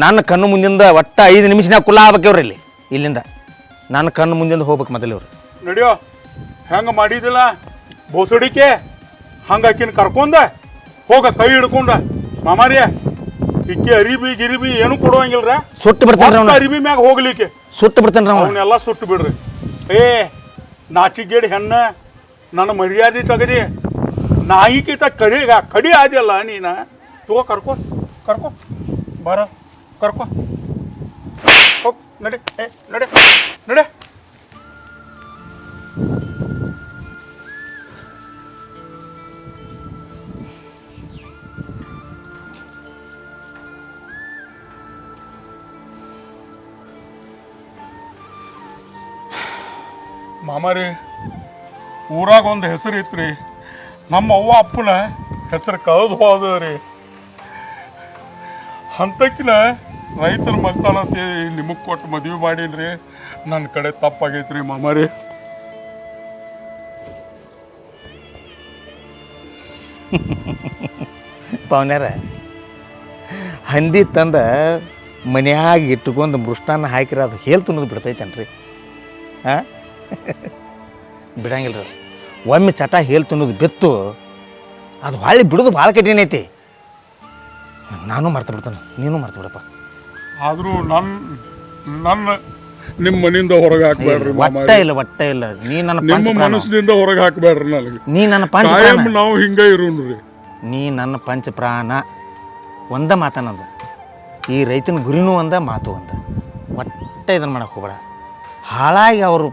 Speaker 2: ನನ್ನ ಕಣ್ಣು ಮುಂದಿಂದ ಒಟ್ಟ 5 ನಿಮಿಷನಾಗ ಕುಲ್ಲ ಆಗ್ಬೇಕವ್ರಿ ಇಲ್ಲಿಂದ ನನ್ನ ಕಣ್ಣು ಮುಂದಿಂದ ಹೋಗ್ಬೇಕು ಮೊದಲು ಇವ್ರು
Speaker 3: ನಡಿಯೋ ಹೆಂಗೆ ಮಾಡಿದಿಲ್ಲ ಬೋಸಡಿಕೆ ಹಂಗೆ ಆಕಿನ ಕರ್ಕೊಂಡ ಹೋಗ ಕೈ ಹಿಡ್ಕೊಂಡ ಮಾಮಾರಿಯ ಇಕ್ಕಿ ಗಿರಿಬಿ ಏನು ಕೊಡುವಂಗಿಲ್ರ
Speaker 2: ಸುಟ್ಟು ಬಿಡ್ತಾನೆ
Speaker 3: ಅರಿಬಿ ಮ್ಯಾಗ ಹೋಗ್ಲಿಕ್ಕೆ
Speaker 2: ಸುಟ್ಟು ಬಿಡ್ತಾನೆ
Speaker 3: ಅವನ್ನೆಲ್ಲ ಸುಟ್ಟು ಬಿಡ್ರಿ ನಾಚಿಗೇಡಿ ಹೆಣ್ಣ ನನ್ನ ಮರ್ಯಾದೆ ತಗದಿ ನಾಯಿಕಿಟ ಕಡಿ ಆದಿಯಲ್ಲ ನೀನ ತಗೋ ಕರ್ಕೊ ಬಾರ ಕರ್ಕೊ ಹೋಗ್ ನಡೆ ಮಾಮಾರಿ ಊರಾಗ ಒಂದು ಹೆಸರು ಇತ್ರಿ ನಮ್ಮ ಅವ್ವ ಅಪ್ಪನ ಹೆಸರು ಕಳೆದು ಹೋದ್ರಿ ಅಂತಕಿನ ರೈತರ ಮಲ್ತಾನ ನಿಮಗೆ ಕೊಟ್ಟು ಮದುವೆ ಮಾಡೀನ್ರಿ ನನ್ನ ಕಡೆ ತಪ್ಪಾಗೈತ್ರಿ ಮಾಮಾರಿ
Speaker 2: ಪವನ್ಯಾರ ಹಂದಿ ತಂದ ಮನ್ಯಾಗ ಇಟ್ಕೊಂಡು ಮೃಷ್ಟಾನ್ನ ಹಾಕಿರ ಅದು ಹೇಲ್ ತಿನ್ನೋದು ಬಿಡ್ತೈತೇನ್ರಿ ಹಾಂ ಬಿಡಂಗಿಲ್ಲ ರೀ ಒಮ್ಮೆ ಚಟ ಹೇಲ್ ತಿನ್ನೋದು ಬಿತ್ತು ಅದು ಹೊಳ್ಳಿ ಬಿಡೋದು ಭಾಳ ಕಠಿಣ ಐತಿ ನಾನು ಮರ್ತು ಬಿಡ್ತಾನೆ ನೀನು ಮರ್ತು ಬಿಡಪ್ಪ
Speaker 3: ಆದರೂ ನನ್ನ ನಿಮ್ಮ ಮನೆಯಿಂದ ಹೊರಗೆ ಹಾಕ್ಬೇಡ್ರಿ
Speaker 2: ಒಟ್ಟ ಇಲ್ಲ ನೀ ನನ್ನ
Speaker 3: ನಿಮ್ಮ ಮನಸ್ಸಿನಿಂದ ಹೊರಗೆ ಹಾಕ್ಬೇಡ್ರಿ ನನಗೆ
Speaker 2: ನೀ ನನ್ನ ಪಂಚ
Speaker 3: ನಾವು ಹಿಂಗೆ ಇರೋಣ್ರಿ
Speaker 2: ನೀ ನನ್ನ ಪಂಚ ಪ್ರಾಣ ಒಂದ ಮಾತನದು ಈ ರೈತನ ಗುರಿನೂ ಒಂದ ಮಾತು ಒಂದ ಒಟ್ಟ ಇದನ್ನು ಮಾಡಕ್ಕೆ ಹೋಗ್ಬೇಡ ಹಾಳಾಗಿ ಅವರು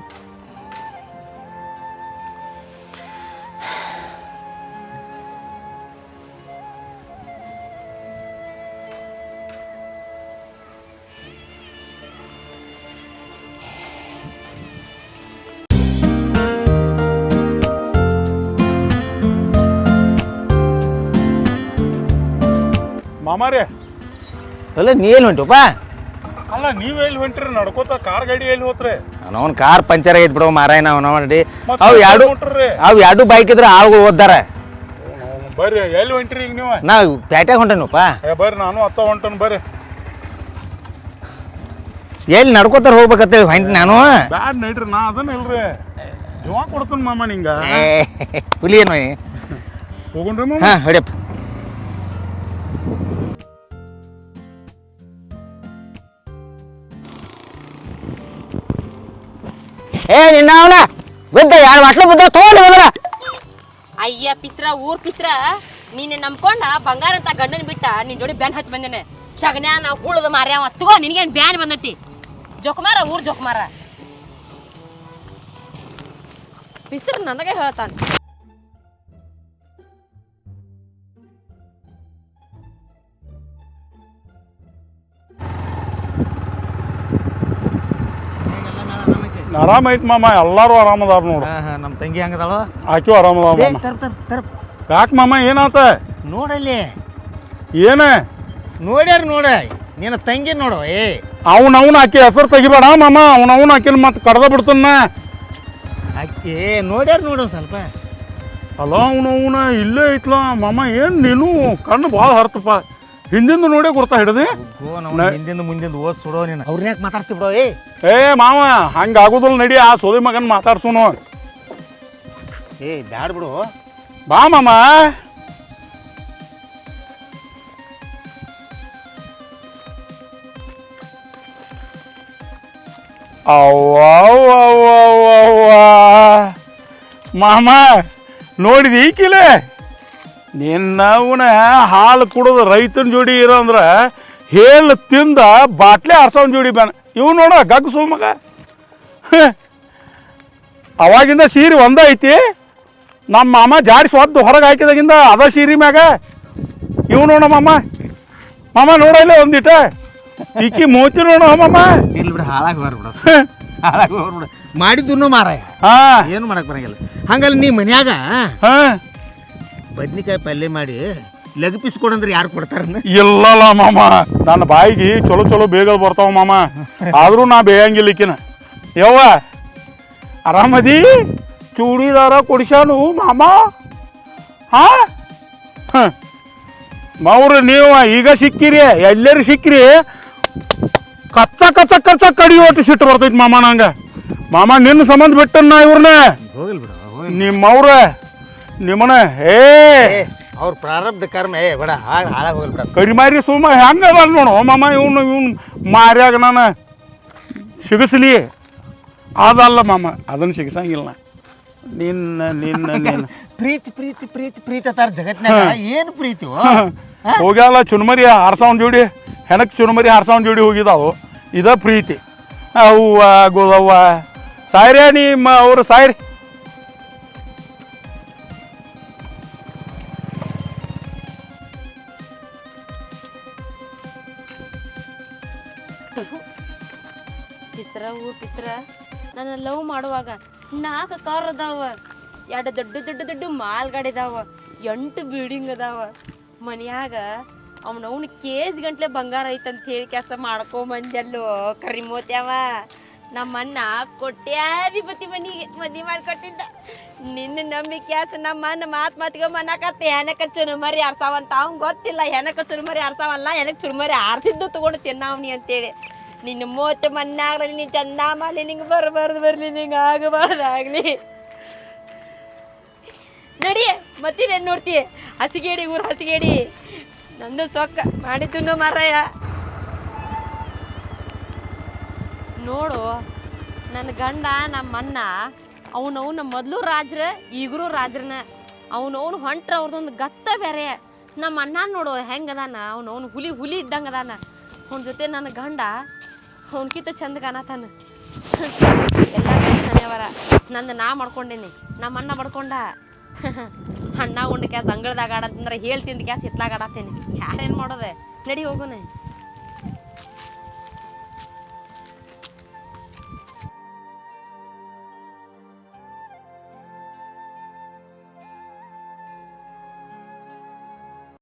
Speaker 3: ಮಾಮಾರೇ
Speaker 2: ಅಲ್ಲ ನೀ ಎಲ್ಲಿ ಹೊಂಟಪ್ಪ
Speaker 3: ಅಲ್ಲ ನೀವು ಎಲ್ಲಿ ಹೊಂಟ್ರಿ ನಡ್ಕೋತ ಕಾರ್ ಗಾಡಿ ಎಲ್ಲಿ ಹೋತ್ರಿ
Speaker 2: ಅವನವನ್ ಕಾರ್ ಪಂಚರ್ ಆಗೈತೆ ಬಿಡೋ ಮಾರಾಯ ನಾವು ನೋಡಿ ಅವು ಎರಡು ಬೈಕ್ ಇದ್ರೆ ಆಳುಗಳು ಓದ್ದಾರ
Speaker 3: ಬರ್ರಿ ಎಲ್ಲಿ ಹೊಂಟ್ರಿ ಈಗ ನೀವು
Speaker 2: ನಾ ಪ್ಯಾಟ್ಯಾಗ ಹೊಂಟೇನಪ್ಪ
Speaker 3: ಬರ್ರಿ ನಾನು ಅತ್ತ ಹೊಂಟನ್ ಬರ್ರಿ
Speaker 2: ಎಲ್ಲಿ ನಡ್ಕೋತಾರ ಹೋಗ್ಬೇಕಂತೇಳಿ ಹೊಂಟಿ ನಾನು
Speaker 3: ಬ್ಯಾಡ್ ನೈಟ್ರಿ ನಾ ಅದನ್ನ ಇಲ್ರಿ ಜೀವ ಕೊಡ್ತಾನ ಮಾಮ ನಿಂಗ
Speaker 2: ಹುಲಿ ಏನು
Speaker 3: ಹೋಗುಣ್ರಿ ಮಾಮ
Speaker 2: ಹಾಂ ಹೊಡಿಯಪ್ಪ
Speaker 4: ಏ ನಿನ್ನ ಅವನ ಬಿದ್ದ ಎರಡು ಬಾಟ್ಲು ಬಿದ್ದ ತೊಗೊಂಡು ಹೋದ್ರ
Speaker 1: ಅಯ್ಯ ಪಿಸ್ರ ಊರ್ ಪಿಸ್ರ ನೀನೆ ನಂಬ್ಕೊಂಡ ಬಂಗಾರ ಅಂತ ಗಂಡನ್ ಬಿಟ್ಟ ನಿನ್ ಜೋಡಿ ಬ್ಯಾನ್ ಹತ್ತಿ ಬಂದೇನೆ ಶಗನ್ಯಾನ ಹುಳದ ಮಾರ್ಯಾವ ತಗೋ ನಿನಗೇನ್ ಬ್ಯಾನ್ ಬಂದೈತಿ ಜೋಕುಮಾರ ಊರ್ ಜೋಕುಮಾರ ಪಿಸ್ರ ನನಗೆ ಹೇಳ್ತಾನ
Speaker 3: ಆರಾಮೈತ್ ಮಾಮ ಎಲ್ಲಾರು ಆರಾಮದಾರ ನೋಡು
Speaker 2: ನಮ್ಮ ತಂಗಿ ಹಂಗದಾಳು
Speaker 3: ಆಕಿও ಆರಾಮದಾವ ಮಾಮ
Speaker 2: ತರ
Speaker 3: ಯಾಕೆ ಮಾಮ ಏನಾತ
Speaker 2: ನೋಡಲ್ಲಿ
Speaker 3: ಏನ
Speaker 2: ನೋಡ್ಯಾರ ನೋಡ ನಿನ್ನ ತಂಗಿ ನೋಡು ಏ
Speaker 3: ಅವನವನ ಆಕಿ ಹೆಸರು ತೆಗಿಬೇಡ ಮಾಮ ಅವನವನ ಆಕಿನ ಮತ್ತೆ ಕಡ್ದ ಬಿಡ್ತಾನ
Speaker 2: ಆಕೆ ನೋಡ್ಯಾರ ನೋಡು ಸ್ವಲ್ಪ
Speaker 3: ಅಲ್ಲ ಅವನವನ ಇಲ್ಲೇ ಐತ್ಲ ಮಾಮ ಏನು ನೀನು ಕಣ್ಣು ಭಾಳ ಹರ್ತಪ್ಪ ಹಿಂದಿಂದ ನೋಡೇ ಗುರ್ತಾ ಹಿಡ್ದಿ
Speaker 2: ಹಿಂದಿಂದ ಮುಂದಿಂದ ಓದ್ ಸುಡೋ ನೀನು ಅವ್ರನ್ನ ಯಾಕೆ ಮಾತಾಡ್ತಿ ಬಿಡೋ
Speaker 3: ಏ ಮಾವ ಹಂಗ ಆಗುದಿಲ್ಲ ನಡಿ ಆ ಸೋದಿ ಮಗನ್ ಮಾತಾಡ್ಸೋನು
Speaker 2: ಏ ಬ್ಯಾಡ ಬಿಡು
Speaker 3: ಬಾ ಮಾಮ ಅವ್ವ ಮಾಮ ನೋಡಿದಿ ಈಕಿಲೆ ನಿನ್ನವನ ಹಾಲು ಕುಡಿದು ರೈತನ ಜೋಡಿ ಇರೋ ಅಂದ್ರೆ ಹೇಳು ತಿಂದ ಬಾಟ್ಲೆ ಆರ್ಸೋನ್ ಜೋಡಿ ಬೇನ ಇವ್ ನೋಡ ಗಗ್ಸು ಮಗ ಅವಾಗಿಂದ ಸೀರೆ ಒಂದ ಐತಿ ನಮ್ಮ ಮಾಮ ಜಾಡಿ ಸ್ವದ್ದು ಹೊರಗೆ ಹಾಕಿದಾಗಿಂದ ಅದ ಸೀರೆ ಮ್ಯಾಗ ಇವ್ ನೋಡ ಮಾಮ ಮಾಮ ನೋಡಲ್ಲ ಒಂದಿಟ ಈಕಿ ಮೂತಿ ನೋಡ ಮಾಮ
Speaker 2: ಇಲ್ಲಿ ಬಿಡು ಹಾಳಾಗಿ ಹೋಗ್ಬಿಡು ಹಾಳಾಗಿ ಹೋಗ್ಬಿಡು ಮಾಡಿದ್ದು ಮಾರಾಯ
Speaker 3: ಹಾ
Speaker 2: ಏನು ಮಾಡಕ್ ಬರಂಗಿಲ್ಲ ಹಂಗಲ್ಲ ನೀ ಮನ್ಯಾಗ
Speaker 3: ಹಾ
Speaker 2: ಬದ್ನಿಕಾಯಿ ಪಲ್ಯ ಮಾಡಿ ಲಗಪಿಸ್ಕೊಡಂದ್ರೆ ಯಾರು ಕೊಡ್ತಾರ
Speaker 3: ಇಲ್ಲಲ್ಲ ಮಾಮ ನನ್ನ ಬಾಯಿಗೆ ಚಲೋ ಚಲೋ ಬೇಗ ಬರ್ತಾವ ಮಾಮ ಆದ್ರೂ ನಾ ಬೇಯಂಗಿಲ್ಲ ಈಕಿನ ಯವ್ವ ಆರಾಮದಿ ಚೂಡಿದಾರ ಕೊಡಿಸ್ಯಾನು ಮಾಮ ಹಾ ಮೌರ ನೀವು ಈಗ ಸಿಕ್ಕಿರಿ ಎಲ್ಲರೂ ಸಿಕ್ಕಿರಿ ಕಚ್ಚ ಕಚ್ಚ ಕಚ್ಚ ಕಡಿಯೋಟ್ಟು ಸಿಟ್ಟು ಬರ್ತೈತಿ ಮಾಮ ನಂಗ ಮಾಮ ನಿನ್ನ ಸಂಬಂಧ ಬಿಟ್ಟನ್ನ ಇವ್ರನ್ನ
Speaker 2: ಹೋಗಿಲ್ ಬಿಡು
Speaker 3: ನಿಮ್ಮವ್ರ ನಿಮ್ಮನ ಏ
Speaker 2: ಅವ್ರ ಪ್ರಾರಬ್ಧ ಕರ್ಮ ಏ ಬೇಡ ಹಾಳಾಗಿ ಹೋಗಲ್ ಬಿಡ
Speaker 3: ಕರಿಮಾರಿ ಸುಮ್ಮ ಹೆಂಗ ಅದ ನೋಡು ಮಾಮ ಇವನು ಮಾರ್ಯಾಗ ನಾನು ಸಿಗಿಸ್ಲಿ ಅದಲ್ಲ ಮಾಮ ಅದನ್ನು ಸಿಗಿಸಂಗಿಲ್ಲ ನಿನ್ನ ನಿನ್ನ ನಿನ್ನ
Speaker 2: ಪ್ರೀತಿ ಪ್ರೀತಿ ಪ್ರೀತಿ ಪ್ರೀತಿ ಅತ್ತಾರ ಜಗತ್ನಾಗ ಏನು ಪ್ರೀತಿ
Speaker 3: ಹೋಗ್ಯಾಲ ಚುನ್ಮರಿ ಹಾರ್ಸವನ್ ಜೋಡಿ ಹೆಣಕ್ ಚುನ್ಮರಿ ಹಾರ್ಸವನ್ ಜೋಡಿ ಹೋಗಿದಾವು ಇದ ಪ್ರೀತಿ ಅವ್ವ ಗೋದವ್ವ ಸಾಯ್ರ್ಯಾ ನಿಮ್ಮ ಅವ್ರು ಸಾಯ್ರಿ
Speaker 1: ಪಿಸ್ರ ಊರ್ ಪಿಸ್ರ ನನ್ನ ಲವ್ ಮಾಡುವಾಗ 4 ಕಾರ್ ಅದಾವ 2 ದೊಡ್ಡ ದೊಡ್ಡ ದೊಡ್ಡ ಮಾಲ್ ಗಾಡಿ ಅದಾವ 8 ಬಿಲ್ಡಿಂಗ್ ಅದಾವ ಮನ್ಯಾಗ ಅವನವನು ಕೇಜ್ ಗಂಟ್ಲೆ ಬಂಗಾರ ಐತಂತ ಹೇಳಿ ಕೆಲಸ ಮಾಡ್ಕೊಂಬಂದಲ್ಲೋ ಕರಿಮೋತ್ಯಾವ ನಮ್ಮ ಅಣ್ಣ ಕೊಟ್ಯಾಧಿಪತಿ ಮನಿಗೆ ಮದುವೆ ಮಾಡಿಕೊಟ್ಟಿದ್ದ ನಿನ್ನ ನಂಬಿ ಕ್ಯಾಸ ನಮ್ಮ ಅಣ್ಣ ಮಾತಿಗೆ ಮನಾಕತ್ತೆ ಹೆನಕ ಚುರುಮರಿ ಆರ್ಸಾವಂತ ಅವ್ನು ಗೊತ್ತಿಲ್ಲ ಹೆನಕ ಚುರುಮರಿ ಆರ್ಸಾವಲ್ಲ ಹೆನಕ್ ಚುರುಮರಿ ಆರ್ಸಿದ್ದು ತಗೊಂಡು ತಿನ್ನವ್ನಿ ಅಂತೇಳಿ ನಿನ್ನ ಮೂವತ್ತು ಮಣ್ಣಾಗ್ಲಿ ನೀನು ಚಂದ ಮಾಡಲಿ ನಿಂಗೆ ಬರಬಾರ್ದು ನಿಂಗೆ ಆಗಬಾರ್ದಾಗ್ಲಿ ನಡಿ ಮತ್ತೇನೇನು ನೋಡ್ತೀಯ ಹಸಿಗೇಡಿ ಊರು ಹಸಿಗೇಡಿ ನಂದು ಸೊಕ್ಕ ಮಾಡಿದ್ದು ಮಾರಾಯ ನೋಡು ನನ್ನ ಗಂಡ ನಮ್ಮ ಅಣ್ಣ ಅವನವನ ಮೊದಲು ರಾಜ್ರ ಈಗರೂ ರಾಜ್ರನ ಅವನವನು ಹೊಂಟ್ರ ಅವ್ರದೊಂದು ಗತ್ತ ಬೇರೆ ನಮ್ಮ ಅಣ್ಣ ನೋಡು ಹೆಂಗದಾನ ಅವನವನು ಹುಲಿ ಇದ್ದಂಗೆ ಅದಾನ ಅವನ ಜೊತೆ ನನ್ನ ಗಂಡ ಅವನಕಿಂತ ಚಂದ ಕಾಣತಾನ ಎಲ್ಲ ಮನೆಯವರ ನಂದು ನಾ ಮಾಡ್ಕೊಂಡೇನಿ ನಮ್ಮ ಅಣ್ಣ ಮಾಡ್ಕೊಂಡ ಅಣ್ಣ ಉಂಡ ಕ್ಯಾಸ್ ಅಂಗಳದಾಗ ಆಡಂತಂದ್ರೆ ಹೇಳ್ತಿಂದ ಕ್ಯಾಸ್ ಹಿತ್ಲಾಗ ಆಡತ್ತೇನೆ ಯಾರೇನು ಮಾಡೋದೆ ನಡಿ ಹೋಗೋಣ